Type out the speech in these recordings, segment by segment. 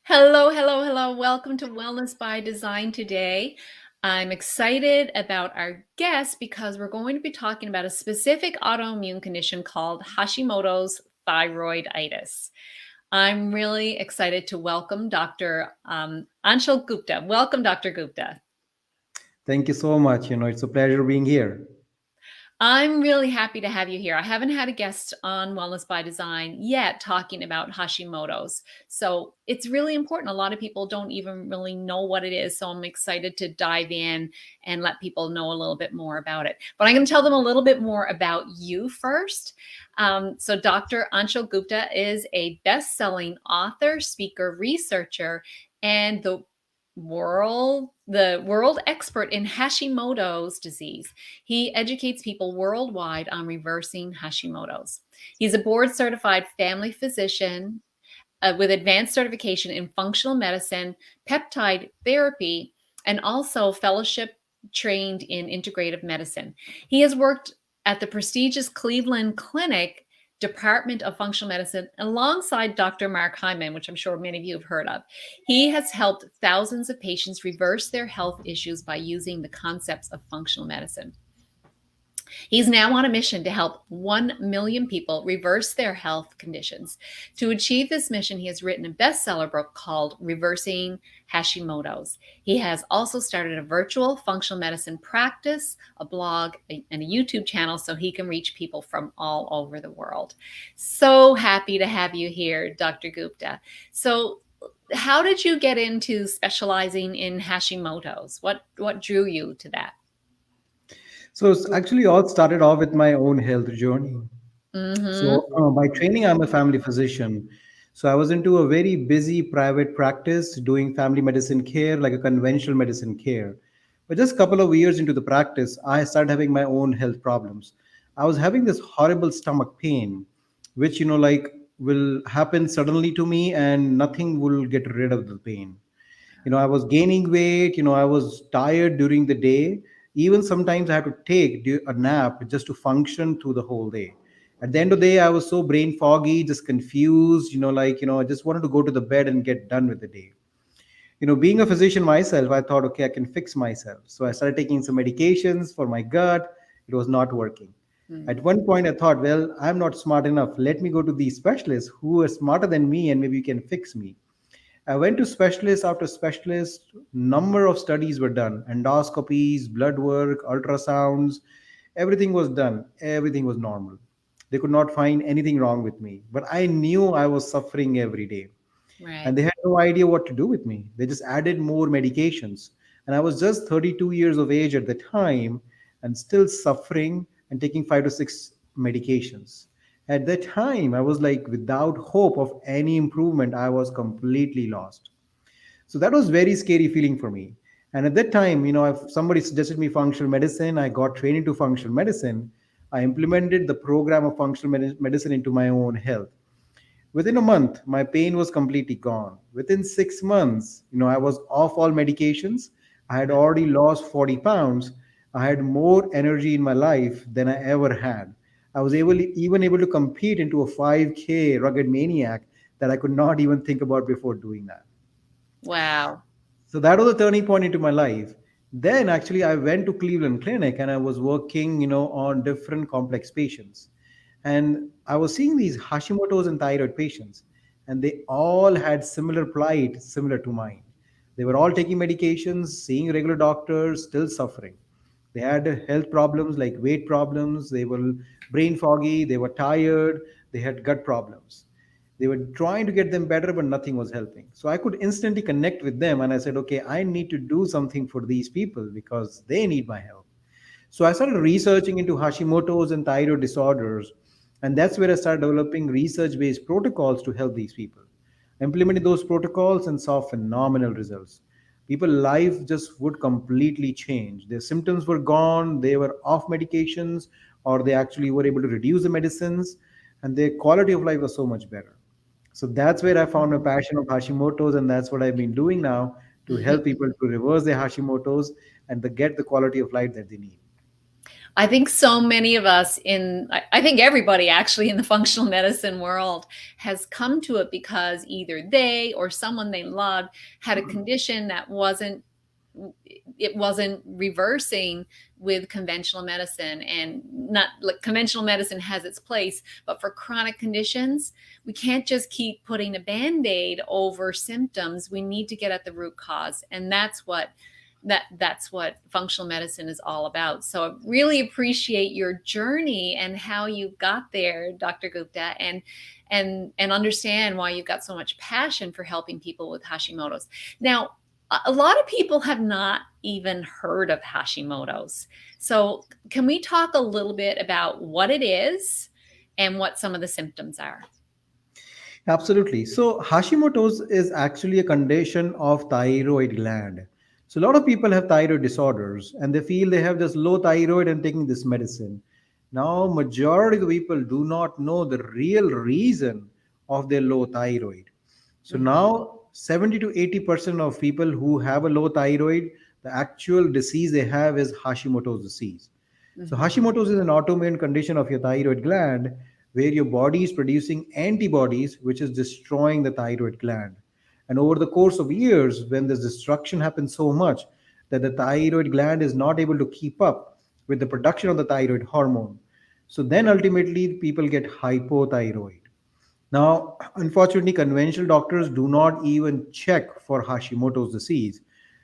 Hello, hello, hello. Welcome to Wellness by Design today. I'm excited about our guest because we're going to be talking about a specific autoimmune condition called Hashimoto's thyroiditis. I'm really excited to welcome Dr. Anshul Gupta. Welcome, Dr. Gupta. Thank you so much. It's a pleasure being here. I'm really happy to have you here. I haven't had a guest on Wellness by Design yet talking about Hashimoto's. So it's really important. A lot of people don't even really know what it is. So I'm excited to dive in and let people know a little bit more about it. But I'm going to tell them a little bit more about you first. So Dr. Anshul Gupta is a best-selling author, speaker, researcher, and the world expert in Hashimoto's disease. He educates people worldwide on reversing Hashimoto's. He's a board certified family physician with advanced certification in functional medicine, peptide therapy, and also fellowship trained in integrative medicine. He has worked at the prestigious Cleveland Clinic Department of Functional Medicine alongside Dr. Mark Hyman, which I'm sure many of you have heard of. He has helped thousands of patients reverse their health issues by using the concepts of functional medicine. He's now on a mission to help 1 million people reverse their health conditions. To achieve this mission, he has written a bestseller book called Reversing Hashimoto's. He has also started a virtual functional medicine practice, a blog, and a YouTube channel so he can reach people from all over the world. So happy to have you here, Dr. Gupta. So, how did you get into specializing in Hashimoto's? What drew you to that? So it's actually all started off with my own health journey. Mm-hmm. So by training, I'm a family physician. So I was into a very busy private practice doing family medicine care, like a conventional medicine care. But just a couple of years into the practice, I started having my own health problems. I was having this horrible stomach pain, which, like will happen suddenly to me and nothing will get rid of the pain. I was gaining weight. I was tired during the day. Even sometimes I had to take a nap just to function through the whole day. At the end of the day, I was so brain foggy, just confused. I just wanted to go to the bed and get done with the day. Being a physician myself, I thought, okay, I can fix myself. So I started taking some medications for my gut. It was not working. Mm. At one point, I thought, well, I'm not smart enough. Let me go to these specialists who are smarter than me and maybe you can fix me. I went to specialist after specialist. Number of studies were done: endoscopies, blood work, ultrasounds. Everything was done. Everything was normal. They could not find anything wrong with me. But I knew I was suffering every day. Right. And they had no idea what to do with me. They just added more medications. And I was just 32 years of age at the time and still suffering and taking 5 to 6 medications. At that time, I was like, without hope of any improvement, I was completely lost. So that was very scary feeling for me. And at that time, if somebody suggested me functional medicine, I got trained into functional medicine. I implemented the program of functional medicine into my own health. Within a month, my pain was completely gone. Within 6 months, I was off all medications. I had already lost 40 pounds. I had more energy in my life than I ever had. I was even able to compete into a 5K rugged maniac that I could not even think about before doing that. Wow. So that was a turning point into my life. Then actually I went to Cleveland Clinic and I was working, on different complex patients. And I was seeing these Hashimoto's and thyroid patients, and they all had similar plight, similar to mine. They were all taking medications, seeing regular doctors, still suffering. They had health problems like weight problems, they were brain foggy, they were tired, they had gut problems. They were trying to get them better, but nothing was helping. So I could instantly connect with them, and I said, okay, I need to do something for these people because they need my help. So I started researching into Hashimoto's and thyroid disorders, and that's where I started developing research-based protocols to help these people. I implemented those protocols and saw phenomenal results. People' life just would completely change. Their symptoms were gone, they were off medications, or they actually were able to reduce the medicines, and their quality of life was so much better. So that's where I found a passion of Hashimoto's, and that's what I've been doing now to help people to reverse their Hashimoto's and to get the quality of life that they need. I think so many of us I think everybody actually in the functional medicine world has come to it because either they or someone they loved had a condition that wasn't reversing with conventional medicine. And not like conventional medicine has its place, but for chronic conditions, we can't just keep putting a band-aid over symptoms. We need to get at the root cause, and that's what functional medicine is all about. So I really appreciate your journey and how you got there, Dr. Gupta, and understand why you've got so much passion for helping people with Hashimoto's. Now, a lot of people have not even heard of Hashimoto's. So can we talk a little bit about what it is and what some of the symptoms are? Absolutely. So Hashimoto's is actually a condition of thyroid gland. So a lot of people have thyroid disorders and they feel they have just low thyroid and taking this medicine. Now, majority of the people do not know the real reason of their low thyroid. So Mm-hmm. now 70 to 80% of people who have a low thyroid, the actual disease they have is Hashimoto's disease. So Mm-hmm. Hashimoto's is an autoimmune condition of your thyroid gland where your body is producing antibodies which is destroying the thyroid gland. And over the course of years, when this destruction happens so much that the thyroid gland is not able to keep up with the production of the thyroid hormone, so then ultimately people get hypothyroid. Now, unfortunately, conventional doctors do not even check for Hashimoto's disease.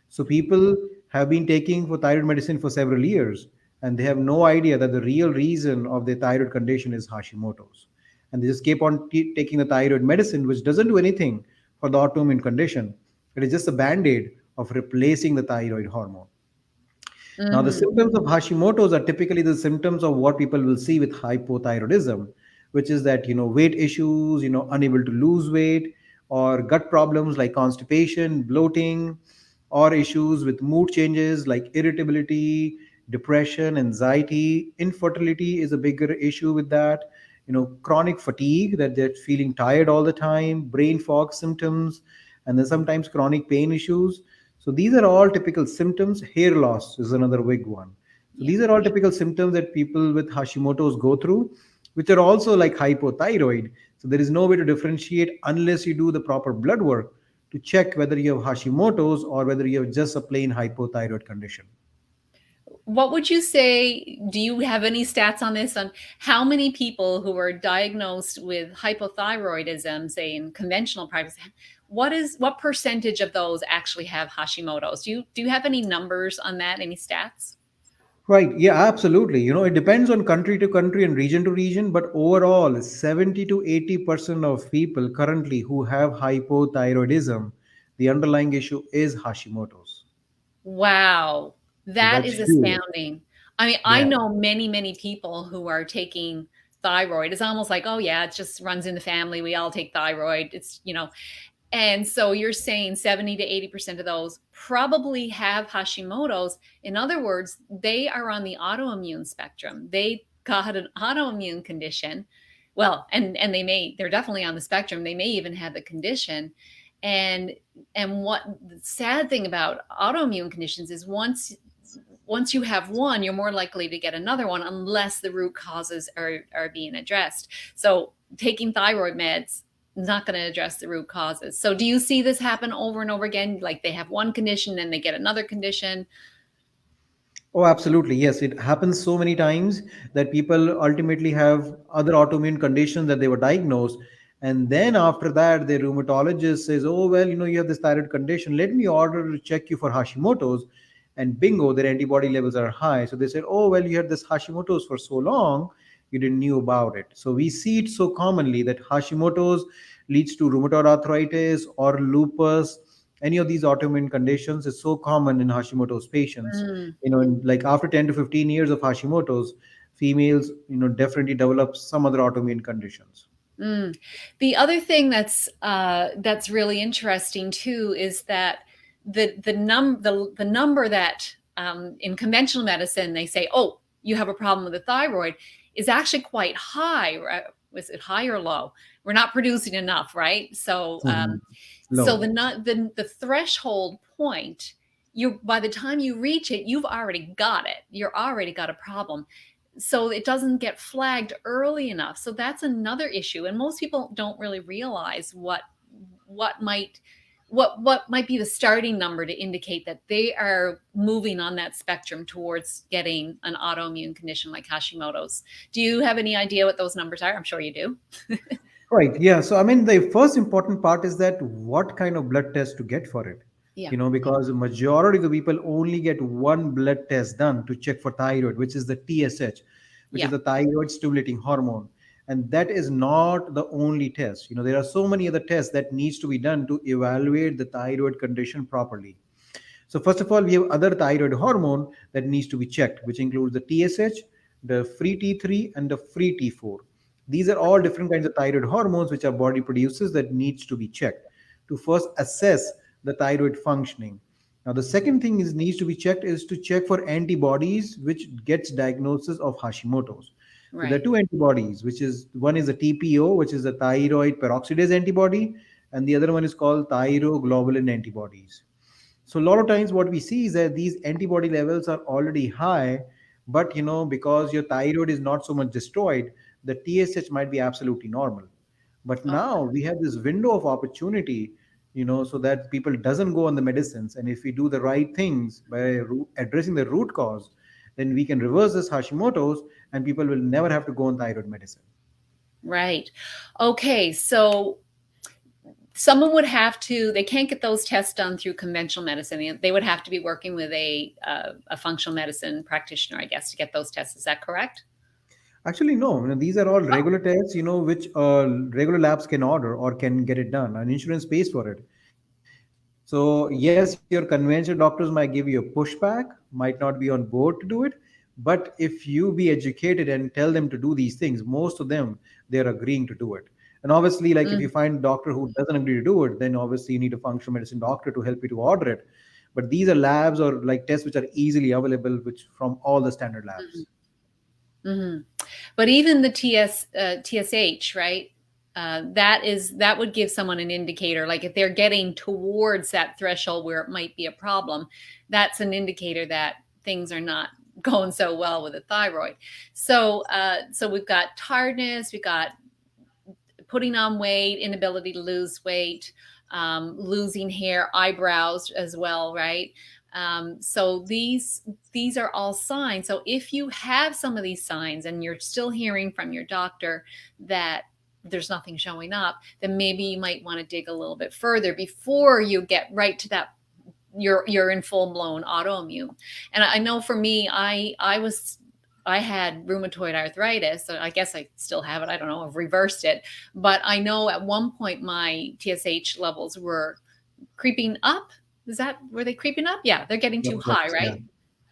So people have been taking for thyroid medicine for several years, and they have no idea that the real reason of their thyroid condition is Hashimoto's. And they just keep on taking the thyroid medicine, which doesn't do anything for the autoimmune condition. It is just a band-aid of replacing the thyroid hormone. Now, the Mm-hmm. symptoms of Hashimoto's are typically the symptoms of what people will see with hypothyroidism, which is that, weight issues, unable to lose weight, or gut problems like constipation, bloating, or issues with mood changes like irritability, depression, anxiety. Infertility is a bigger issue with that. Chronic fatigue, that they're feeling tired all the time, brain fog symptoms, and then sometimes chronic pain issues. So these are all typical symptoms. Hair loss is another big one. So Yeah. these are all typical symptoms that people with Hashimoto's go through, which are also like hypothyroid. So there is no way to differentiate unless you do the proper blood work to check whether you have Hashimoto's or whether you have just a plain hypothyroid condition. What would you say? Do you have any stats on this, on how many people who are diagnosed with hypothyroidism, say in conventional practice, what percentage of those actually have Hashimoto's? Do you have any numbers on that? Any stats? Right. Yeah, absolutely. It depends on country to country and region to region, but overall, 70 to 80% of people currently who have hypothyroidism, the underlying issue is Hashimoto's. Wow, So that that's is huge. astounding. I mean, I Yeah. know many, many people who are taking thyroid. It's almost like, oh yeah, it just runs in the family. We all take thyroid. And so you're saying 70 to 80% of those probably have Hashimoto's. In other words, they are on the autoimmune spectrum. They got an autoimmune condition. Well, and they're definitely on the spectrum. They may even have the condition. And what the sad thing about autoimmune conditions is once you have one, you're more likely to get another one unless the root causes are being addressed. So taking thyroid meds not going to address the root causes. So do you see this happen over and over again? Like they have one condition, then they get another condition. Oh, absolutely. Yes, it happens so many times that people ultimately have other autoimmune conditions that they were diagnosed. And then after that, the rheumatologist says, oh, well, you have this thyroid condition. Let me order to check you for Hashimoto's. And bingo, their antibody levels are high. So they said, oh, well, you had this Hashimoto's for so long, you didn't knew about it. So we see it so commonly that Hashimoto's leads to rheumatoid arthritis or lupus. Any of these autoimmune conditions is so common in Hashimoto's patients. Mm. Like after 10 to 15 years of Hashimoto's, females, definitely develop some other autoimmune conditions. Mm. The other thing that's really interesting too is that the number that in conventional medicine they say, oh, you have a problem with the thyroid, is actually quite high. Right? Was it high or low? We're not producing enough, right? So Mhm. so Low. the threshold point you by the time you reach it, you've already got it. You're already got a problem. So it doesn't get flagged early enough. So that's another issue. And most people don't really realize what might what might be the starting number to indicate that they are moving on that spectrum towards getting an autoimmune condition like Hashimoto's. Do you have any idea what those numbers are? I'm sure you do. Right. Yeah. So, I mean, the first important part is that what kind of blood test to get for it. Yeah. Because the majority of the people only get one blood test done to check for thyroid, which is the TSH, which is Yeah. the thyroid stimulating hormone. And that is not the only test. There are so many other tests that needs to be done to evaluate the thyroid condition properly. So first of all, we have other thyroid hormone that needs to be checked, which includes the TSH, the free T3, and the free T4. These are all different kinds of thyroid hormones which our body produces that needs to be checked to first assess the thyroid functioning. Now, the second thing is needs to be checked is to check for antibodies which gets diagnosis of Hashimoto's. So there are Right. two antibodies, which is one is the TPO, which is the thyroid peroxidase antibody, and the other one is called thyroglobulin antibodies. So a lot of times what we see is that these antibody levels are already high, but because your thyroid is not so much destroyed, the TSH might be absolutely normal. But Oh, now we have this window of opportunity, so that people doesn't go on the medicines. And if we do the right things by addressing the root cause, then we can reverse this Hashimoto's and people will never have to go on thyroid medicine. right. Okay. So someone would have to, they can't get those tests done through conventional medicine. They would have to be working with a functional medicine practitioner, I guess, to get those tests. Is that correct? Actually, no. These are all Oh, regular tests, which regular labs can order or can get it done, and insurance pays for it. So, yes, your conventional doctors might give you a pushback, might not be on board to do it. But if you be educated and tell them to do these things, most of them, they're agreeing to do it. And obviously, like if you mm, find a doctor who doesn't agree to do it, then obviously you need a functional medicine doctor to help you to order it. But these are labs or like tests which are easily available, which from all the standard mhm, labs. mhm. But even the TSH, right? That would give someone an indicator. Like if they're getting towards that threshold where it might be a problem, that's an indicator that things are not going so well with the thyroid. So we've got tiredness, we've got putting on weight, inability to lose weight, losing hair, eyebrows as well, right? So these are all signs. So if you have some of these signs and you're still hearing from your doctor that there's nothing showing up, then maybe you might want to dig a little bit further before you get right to that you're in full blown autoimmune. And I know for me, I had rheumatoid arthritis. So I guess I still have it. I don't know. I've reversed it. But I know at one point my TSH levels were creeping up. Were they creeping up? Yeah, they're getting too high, Yeah. right?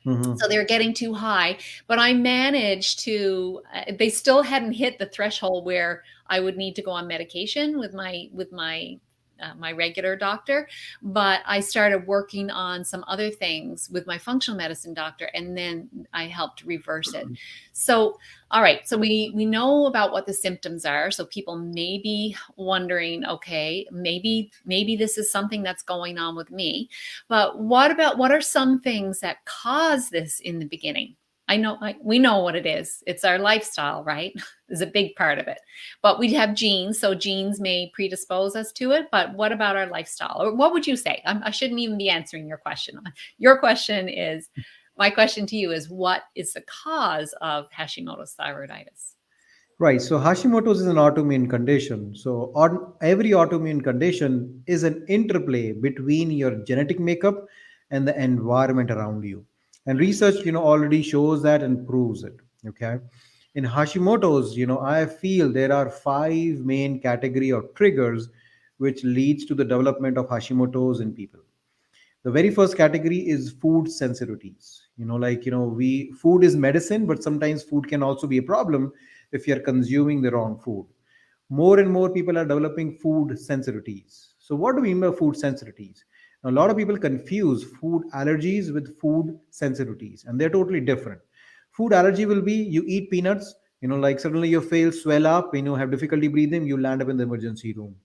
Hmm. So they were getting too high, but I managed to. They still hadn't hit the threshold where I would need to go on medication with my regular doctor, but I started working on some other things with my functional medicine doctor, and then I helped reverse it. So, all right, so we know about what the symptoms are. So people may be wondering, okay, maybe this is something that's going on with me. But what are some things that cause this in the beginning? I know we know what it is. It's our lifestyle, right? Is a big part of it. But we have genes, so genes may predispose us to it. But what about our lifestyle? Or what would you say? I shouldn't even be answering your question. Your question is, my question to you is, what is the cause of Hashimoto's thyroiditis? Right. So Hashimoto's is an autoimmune condition. So on every autoimmune condition is an interplay between your genetic makeup and the environment around you. And research, already shows that and proves it. Okay. In Hashimoto's, I feel there are five main category of triggers which leads to the development of Hashimoto's in people. The very first category is food sensitivities. We food is medicine, but sometimes food can also be a problem if you're consuming the wrong food. More and more people are developing food sensitivities. So what do we mean by food sensitivities? Now, a lot of people confuse food allergies with food sensitivities, and they're totally different. Food allergy will be you eat peanuts, like suddenly your face swell up, have difficulty breathing, you land up in the emergency room.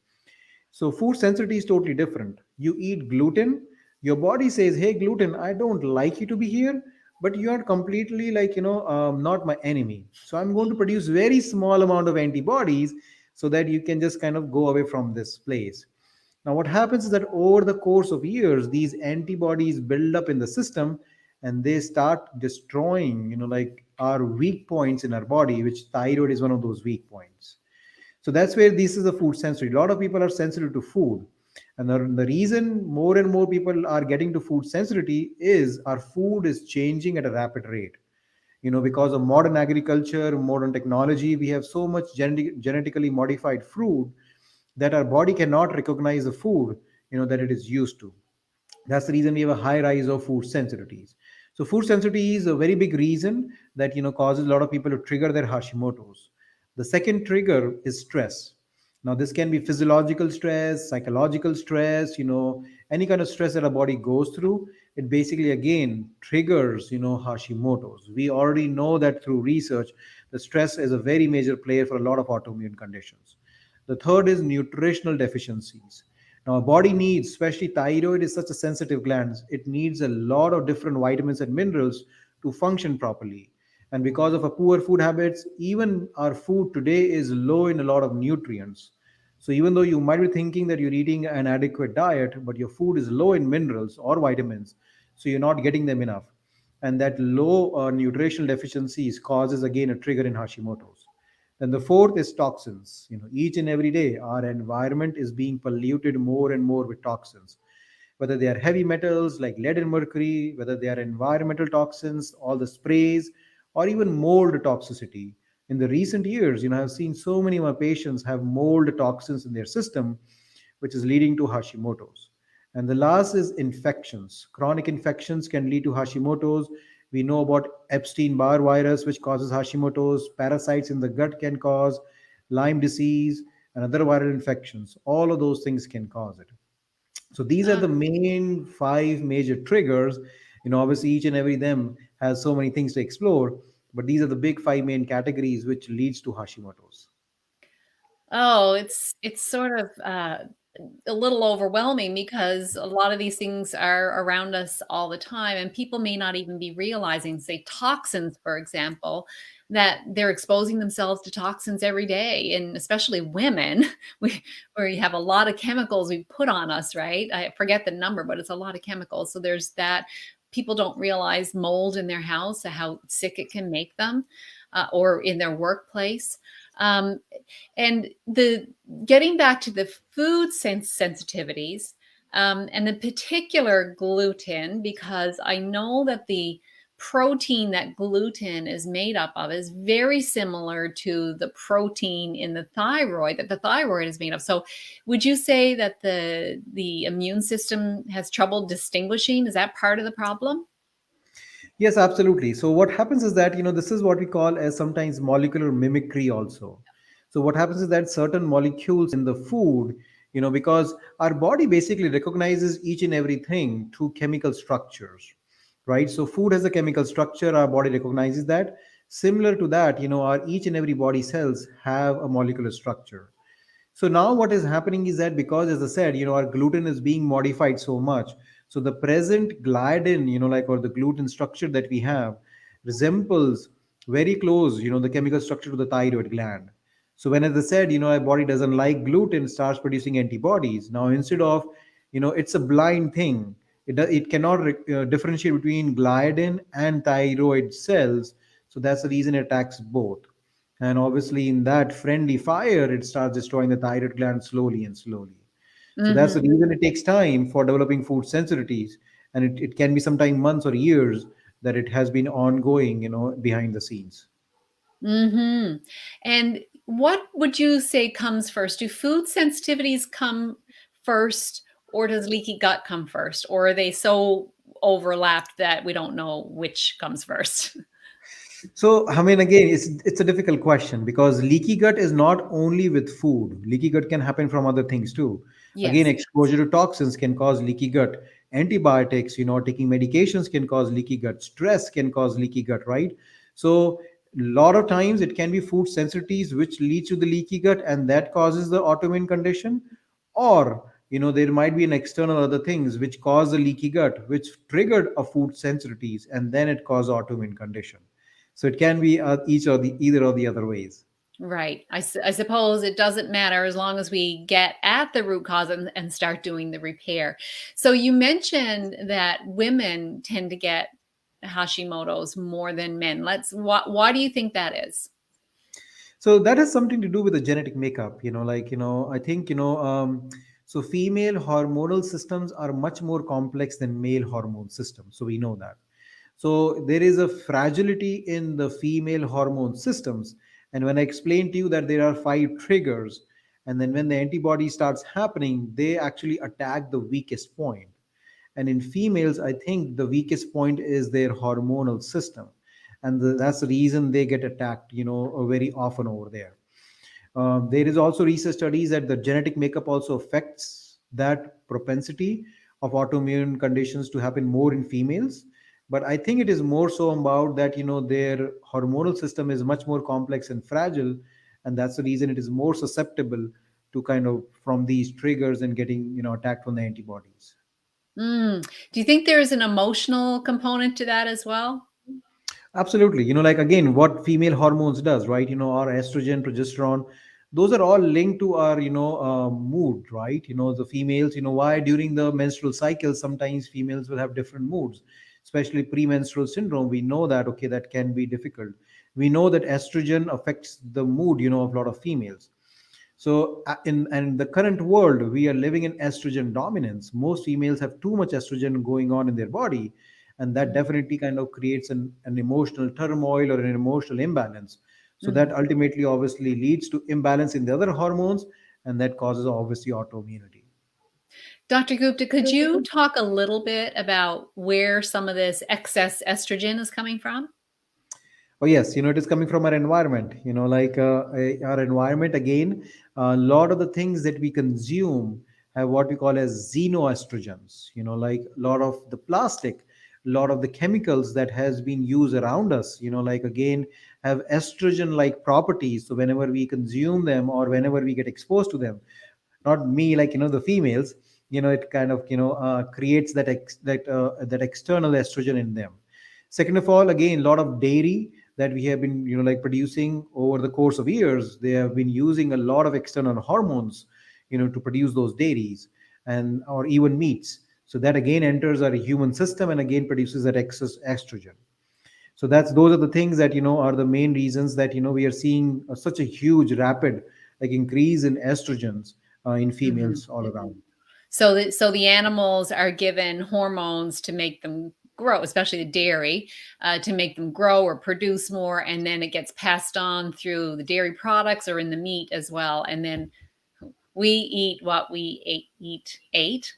So food sensitivity is totally different. You eat gluten, Your body says, hey, gluten, I don't like you to be here, but you are completely like, not my enemy. So I'm going to produce very small amount of antibodies so that you can just kind of go away from this place. Now, what happens is that over the course of years, these antibodies build up in the system and they start destroying, like our weak points in our body, which thyroid is one of those weak points. So that's where this is the food sensitivity. A lot of people are sensitive to food. And the reason more and more people are getting to food sensitivity is our food is changing at a rapid rate. Because of modern agriculture, modern technology, we have so much genetically modified food that our body cannot recognize the food, that it is used to. That's the reason we have a high rise of food sensitivities. So food sensitivity is a very big reason that causes a lot of people to trigger their Hashimoto's. The second trigger is stress. Now this can be physiological stress, psychological stress, any kind of stress that our body goes through. It basically again triggers Hashimoto's. We already know that through research, the stress is a very major player for a lot of autoimmune conditions. The third is nutritional deficiencies. Now, our body needs, especially thyroid is such a sensitive gland, it needs a lot of different vitamins and minerals to function properly. And because of our poor food habits, even our food today is low in a lot of nutrients. So, even though you might be thinking that you're eating an adequate diet, but your food is low in minerals or vitamins, so you're not getting them enough. And that low nutritional deficiencies causes again a trigger in Hashimoto's. Then the fourth is toxins. Each and every day, our environment is being polluted more and more with toxins. Whether they are heavy metals like lead and mercury, whether they are environmental toxins, all the sprays, or even mold toxicity. In the recent years, I've seen so many of my patients have mold toxins in their system, which is leading to Hashimoto's. And the last is infections. Chronic infections can lead to Hashimoto's. We know about Epstein Barr virus, which causes Hashimoto's. Parasites in the gut can cause Lyme disease and other viral infections. All of those things can cause it. So these are Uh, the main five major triggers. Obviously each and every them has so many things to explore, but these are the big five main categories which leads to Hashimoto's. oh, it's sort of a little overwhelming because a lot of these things are around us all the time, and people may not even be realizing, say, toxins, for example, that they're exposing themselves to toxins every day, and especially women, where you have a lot of chemicals we put on us, right? I forget the number, but it's a lot of chemicals. So there's that. People don't realize mold in their house, how sick it can make them, or in their workplace. Um, and the getting back to the food sensitivities, and in particular gluten, because I know that the protein that gluten is made up of is very similar to the protein in the thyroid that the thyroid is made of. So would you say that the immune system has trouble distinguishing? Is that part of the problem? Yes, absolutely. So what happens is that, this is what we call as sometimes molecular mimicry also. So what happens is that certain molecules in the food, because our body basically recognizes each and everything through chemical structures, right? So food has a chemical structure, our body recognizes that. Similar to that, our each and every body cells have a molecular structure. So now what is happening is that because, as I said, our gluten is being modified so much. So the present gliadin, like or the gluten structure that we have resembles very close, the chemical structure to the thyroid gland. So when, as I said, our body doesn't like gluten, starts producing antibodies. Now instead of, it's a blind thing. It cannot differentiate between gliadin and thyroid cells. So that's the reason it attacks both. And obviously, in that friendly fire, it starts destroying the thyroid gland slowly and slowly. So that's the Hmm. reason it takes time for developing food sensitivities. And it can be sometimes months or years that it has been ongoing, behind the scenes. Hmm. And what would you say comes first? Do food sensitivities come first, or does leaky gut come first? Or are they so overlapped that we don't know which comes first? So, I mean, again, it's a difficult question because leaky gut is not only with food. Leaky gut can happen from other things too. Again, Yes. exposure to toxins can cause leaky gut. Antibiotics, taking medications can cause leaky gut. Stress can cause leaky gut, right? So, a lot of times it can be food sensitivities which leads to the leaky gut, and that causes the autoimmune condition. Or There might be an external other things which cause a leaky gut, which triggered a food sensitivities, and then it caused autoimmune condition. So it can be each or the either or the other ways. Right. I suppose it doesn't matter as long as we get at the root cause and start doing the repair. So you mentioned that women tend to get Hashimoto's more than men. Why do you think that is? So that has something to do with the genetic makeup. I think so female hormonal systems are much more complex than male hormone systems, so we know that. So there is a fragility in the female hormone systems. And when I explained to you that there are five triggers, and then when the antibody starts happening, they actually attack the weakest point. And in females, I think the weakest point is their hormonal system. And that's the reason they get attacked, very often over there. There is also research studies that the genetic makeup also affects that propensity of autoimmune conditions to happen more in females. But I think it is more so about that, their hormonal system is much more complex and fragile. And that's the reason it is more susceptible to kind of from these triggers and getting, attacked from the antibodies. Do you think there is an emotional component to that as well? Absolutely. Like again, what female hormones does, right? Our estrogen, progesterone, those are all linked to our, mood, right? The females, why during the menstrual cycle, sometimes females will have different moods, especially premenstrual syndrome. We know that, okay, that can be difficult. We know that estrogen affects the mood, of a lot of females. So, in the current world, we are living in estrogen dominance. Most females have too much estrogen going on in their body, and that definitely kind of creates an emotional turmoil or an emotional imbalance. So, that Mhm. ultimately obviously leads to imbalance in the other hormones, and that causes obviously autoimmunity. Dr. Gupta, could you talk a little bit about where some of this excess estrogen is coming from? Oh yes, it is coming from our environment. Our environment again. A lot of the things that we consume have what we call as xenoestrogens. Like a lot of the plastic, a lot of the chemicals that has been used around us. Like again, have estrogen-like properties. So whenever we consume them or whenever we get exposed to them, not me, like the females, it kind of creates that external estrogen in them. Second of all, again, a lot of dairy that we have been like producing over the course of years, they have been using a lot of external hormones to produce those dairies, and or even meats. So that again enters our human system and again produces that excess estrogen. So those are the things that are the main reasons that we are seeing such a huge rapid like increase in estrogens in Mhm. females all around. So the animals are given hormones to make them grow, especially the dairy, to make them grow or produce more, and then it gets passed on through the dairy products or in the meat as well, and then we eat what we ate.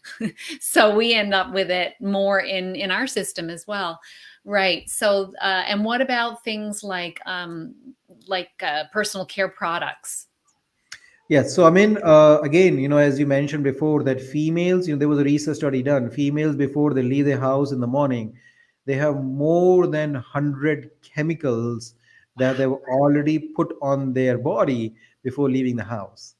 So we end up with it more in our system as well. Right. So and what about things like personal care products? Yes, so I mean, again, as you mentioned before, that females, there was a research study done. Females, before they leave their house in the morning, they have more than 100 chemicals that they've already put on their body before leaving the house.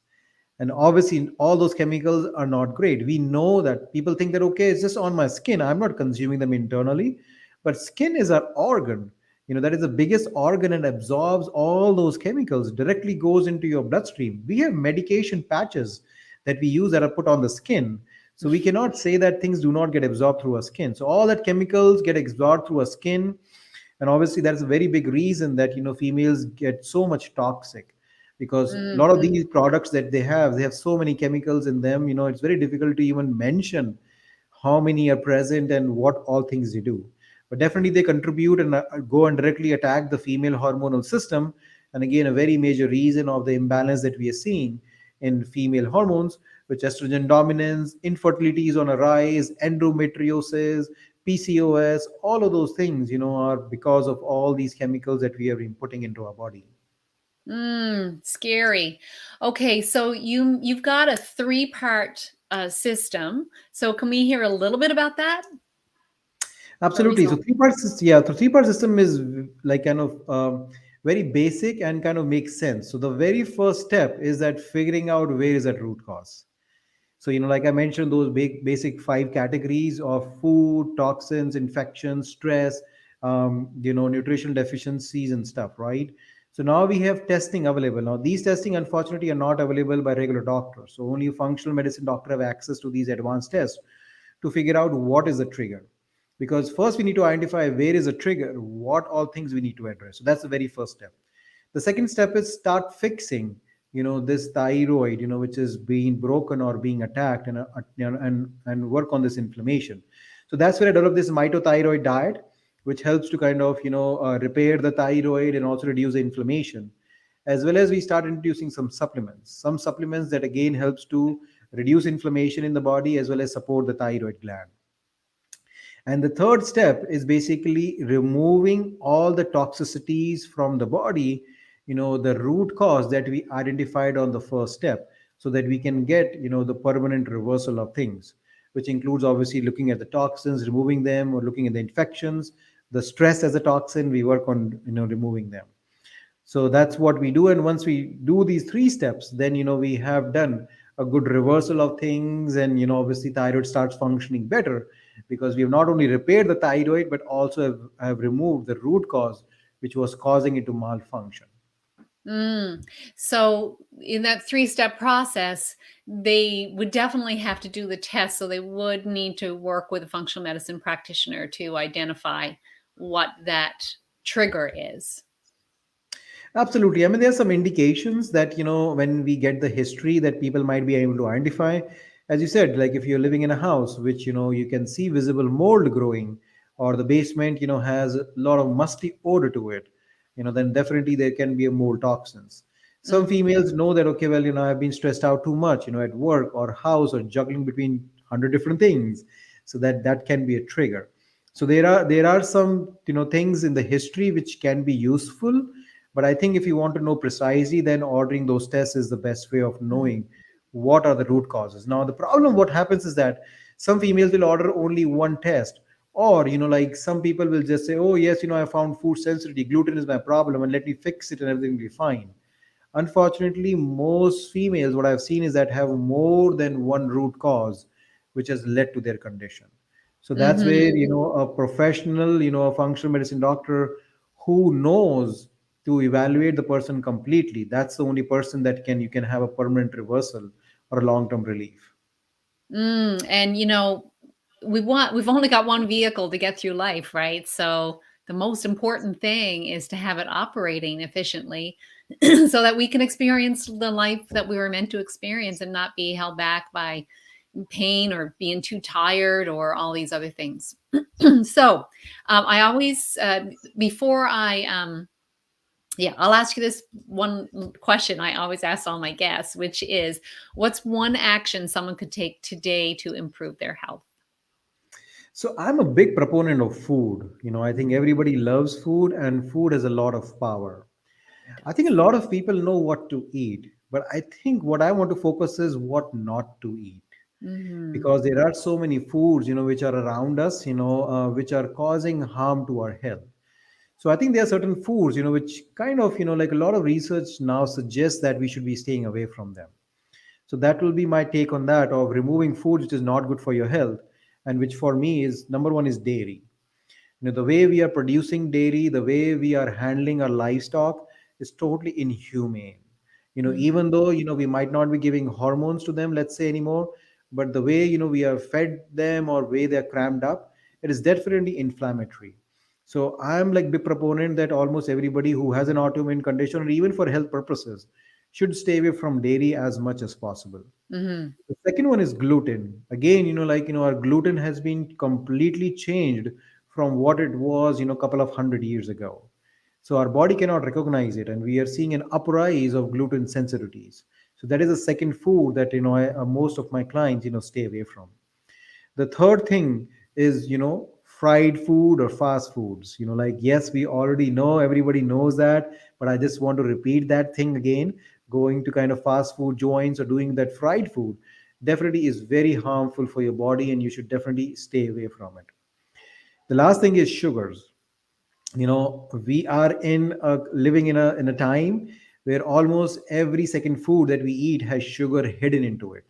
And obviously, all those chemicals are not great. We know that people think that, okay, it's just on my skin. I'm not consuming them internally. But skin is our organ. That is the biggest organ and absorbs all those chemicals, directly goes into your bloodstream. We have medication patches that we use that are put on the skin. So we cannot say that things do not get absorbed through our skin. So all that chemicals get absorbed through our skin, and obviously that's a very big reason that females get so much toxic, because a lot of Mhm. these products that they have so many chemicals in them. It's very difficult to even mention how many are present and what all things they do. But definitely they contribute and go and directly attack the female hormonal system. And again, a very major reason of the imbalance that we are seeing in female hormones, which estrogen dominance, infertility is on a rise, endometriosis, PCOS, all of those things, are because of all these chemicals that we have been putting into our body. Scary. Okay, so you've got a three-part system. So can we hear a little bit about that? Or at least Absolutely. So three-part system, yeah. So three-part system is like kind of very basic and kind of makes sense. So the very first step is that figuring out where is that root cause. So, like I mentioned, those basic five categories of food, toxins, infections, stress, nutritional deficiencies and stuff, right? So now we have testing available. Now these testing, unfortunately, are not available by regular doctors. So only a functional medicine doctor have access to these advanced tests to figure out what is the trigger. Because first we need to identify where is a trigger, what all things we need to address. So that's the very first step. The second step is start fixing, this thyroid, which is being broken or being attacked, and work on this inflammation. So that's where I developed this mitothyroid diet, which helps to kind of repair the thyroid and also reduce the inflammation. As well as we start introducing some supplements that again helps to reduce inflammation in the body as well as support the thyroid gland. And the third step is basically removing all the toxicities from the body, the root cause that we identified on the first step, so that we can get, the permanent reversal of things, which includes obviously looking at the toxins, removing them, or looking at the infections, the stress as a toxin, we work on, removing them. So that's what we do. And once we do these three steps, then we have done a good reversal of things, and obviously thyroid starts functioning better, because we have not only repaired the thyroid but also have removed the root cause which was causing it to malfunction. Mm. So, in that three-step process, they would definitely have to do the test. So, they would need to work with a functional medicine practitioner to identify what that trigger is. Absolutely. I mean, there are some indications that, when we get the history, that people might be able to identify. As you said, like if you're living in a house which, you can see visible mold growing, or the basement, has a lot of musty odor to it, then definitely there can be a mold toxins. Some Mhm. females know that, okay, well, I've been stressed out too much, at work or house, or juggling between 100 different things. So that can be a trigger. So there are some, things in the history which can be useful, but I think if you want to know precisely, then ordering those tests is the best way of Mhm. knowing what are the root causes. Now, the problem, what happens is that some females will order only one test, or, like some people will just say, oh, yes, I found food sensitivity, gluten is my problem, and let me fix it and everything will be fine. Unfortunately, most females, what I've seen is that have more than one root cause, which has led to their condition. So that's where, Mhm. a professional, a functional medicine doctor who knows to evaluate the person completely, that's the only person that you can have a permanent reversal or a long-term relief. And we've only got one vehicle to get through life, right? So the most important thing is to have it operating efficiently so that we can experience the life that we were meant to experience and not be held back by pain or being too tired or all these other things. So I always, before I, yeah, I'll ask you this one question I always ask all my guests, which is, what's one action someone could take today to improve their health? So I'm a big proponent of food. I think everybody loves food, and food has a lot of power. It I think a does. lot of people know what to eat, but I think what I want to focus is what not to eat, Mhm. because there are so many foods, which are around us, which are causing harm to our health. So I think there are certain foods, which kind of, like a lot of research now suggests that we should be staying away from them. So that will be my take on that, of removing food which is not good for your health, and which for me is number one is dairy. The way we are producing dairy, the way we are handling our livestock is totally inhumane. Mhm. Even though we might not be giving hormones to them, let's say, anymore, but the way we have fed them, or way they're crammed up, it is definitely inflammatory. So I'm like big proponent that almost everybody who has an autoimmune condition, or even for health purposes, should stay away from dairy as much as possible. Mhm. The second one is gluten. Again, our gluten has been completely changed from what it was, couple of 100 years ago. So our body cannot recognize it, and we are seeing an uprise of gluten sensitivities. So that is the second food that most of my clients stay away from. The third thing is, fried food or fast foods. Like, yes, we already know, everybody knows that, but I just want to repeat that thing again. Going to kind of fast food joints or doing that fried food definitely is very harmful for your body, and you should definitely stay away from it. The last thing is sugars. We are living in a time where almost every second food that we eat has sugar hidden into it.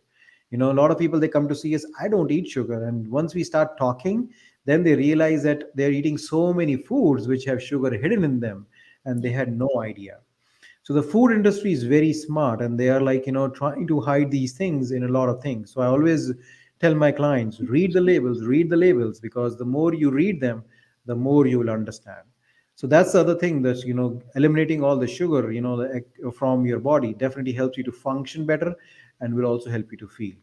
A lot of people, they come to see us, I don't eat sugar. And once we start talking, then they realize that they're eating so many foods which have sugar hidden in them, and they Yeah. had no idea. So the food industry is very smart, and they are like, trying to hide these things in a lot of things. So I always tell my clients, read the labels, because the more you read them, the more you will understand. So that's the other thing, that eliminating all the sugar, from your body definitely helps you to function better, and will also help you to feel.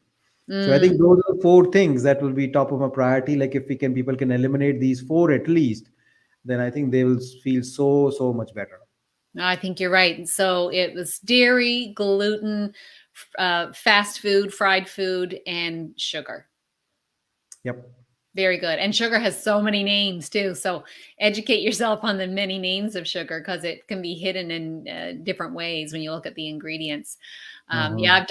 So I Mm. think those are the four things that will be top of my priority. Like if we can, people can eliminate these four at least, then I think they will feel so much better. I think you're right. So it was dairy, gluten, fast food, fried food, and sugar. Yep. Very good. And sugar has so many names too. So educate yourself on the many names of sugar because it can be hidden in different ways when you look at the ingredients. Yeah, Uh-huh.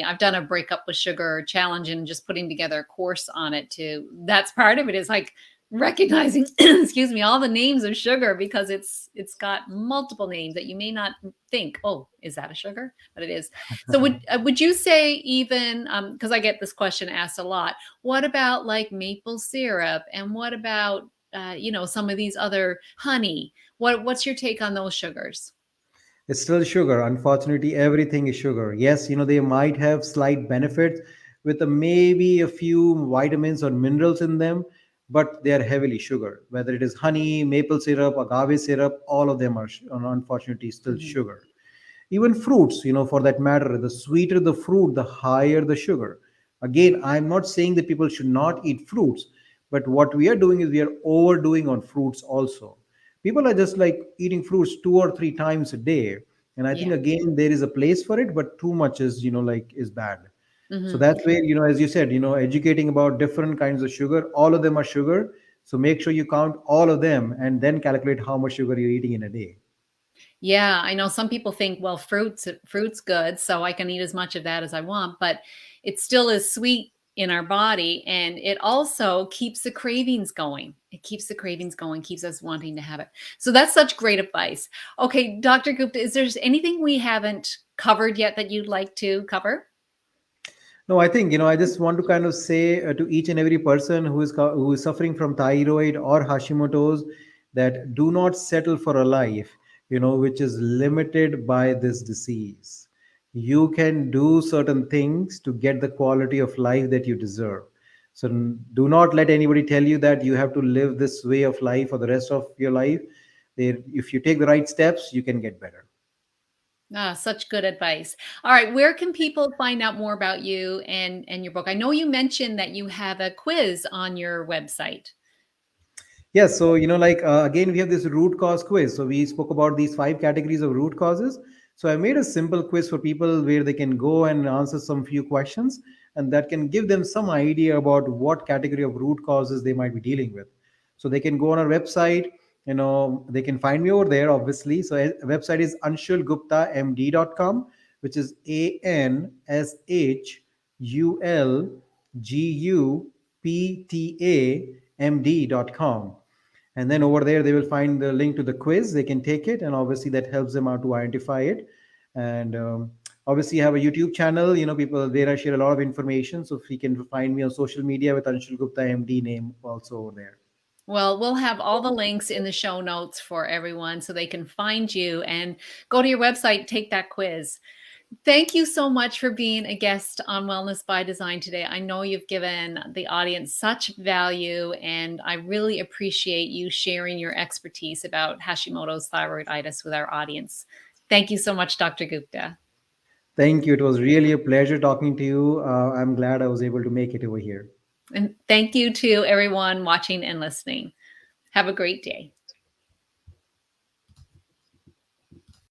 I've done a breakup with sugar challenge and just putting together a course on it too. That's part of it is like recognizing excuse me all the names of sugar because it's got multiple names that you may not think, oh, is that a sugar, but it is. So would you say even because I get this question asked a lot, what about like maple syrup? And what about some of these other honey? What's your take on those sugars? It's still sugar. Unfortunately, everything is sugar. Yes, they might have slight benefits with maybe a few vitamins or minerals in them, but they are heavily sugar. Whether it is honey, maple syrup, agave syrup, all of them are unfortunately still Mhm. sugar. Even fruits, for that matter, the sweeter the fruit, the higher the sugar. Again, I'm not saying that people should not eat fruits, but what we are doing is we are overdoing on fruits also. People are just like eating fruits 2 or 3 times a day. And I think Yeah. again there is a place for it, but too much is, like, is bad. So Hmm. that's where, as you said, educating about different kinds of sugar, all of them are sugar. So make sure you count all of them and then calculate how much sugar you're eating in a day. Yeah, I know some people think, well, fruit's good, so I can eat as much of that as I want, but it still is sweet in our body, and it also keeps the cravings going. It keeps the cravings going, keeps us wanting to have it. So that's such great advice. Okay, Dr. Gupta, is there anything we haven't covered yet that you'd like to cover? No, I think, I just want to kind of say to each and every person who is suffering from thyroid or Hashimoto's, that do not settle for a life, which is limited by this disease. You can do certain things to get the quality of life that you deserve. So do not let anybody tell you that you have to live this way of life for the rest of your life. If you take the right steps, you can get better. Ah, such good advice. All right, where can people find out more about you and your book? I know you mentioned that you have a quiz on your website. Yes, so like again, we have this root cause quiz. So we spoke about these 5 categories of root causes. So I made a simple quiz for people where they can go and answer some few questions, and that can give them some idea about what category of root causes they might be dealing with. So they can go on our website. They can find me over there, obviously. So website is anshulguptamd.com, which is ANSHULGUPTAMD.com. And then over there they will find the link to the quiz. They can take it, and obviously that helps them out to identify it. And obviously I have a YouTube channel. People there, I share a lot of information. So if you can find me on social media with Anshul Gupta MD name also over there. Well, we'll have all the links in the show notes for everyone so they can find you and go to your website, take that quiz. Thank you so much for being a guest on Wellness by Design today. I know you've given the audience such value, and I really appreciate you sharing your expertise about Hashimoto's thyroiditis with our audience. Thank you so much, Dr. Gupta. Thank you. It was really a pleasure talking to you. I'm glad I was able to make it over here. And thank you to everyone watching and listening. Have a great day.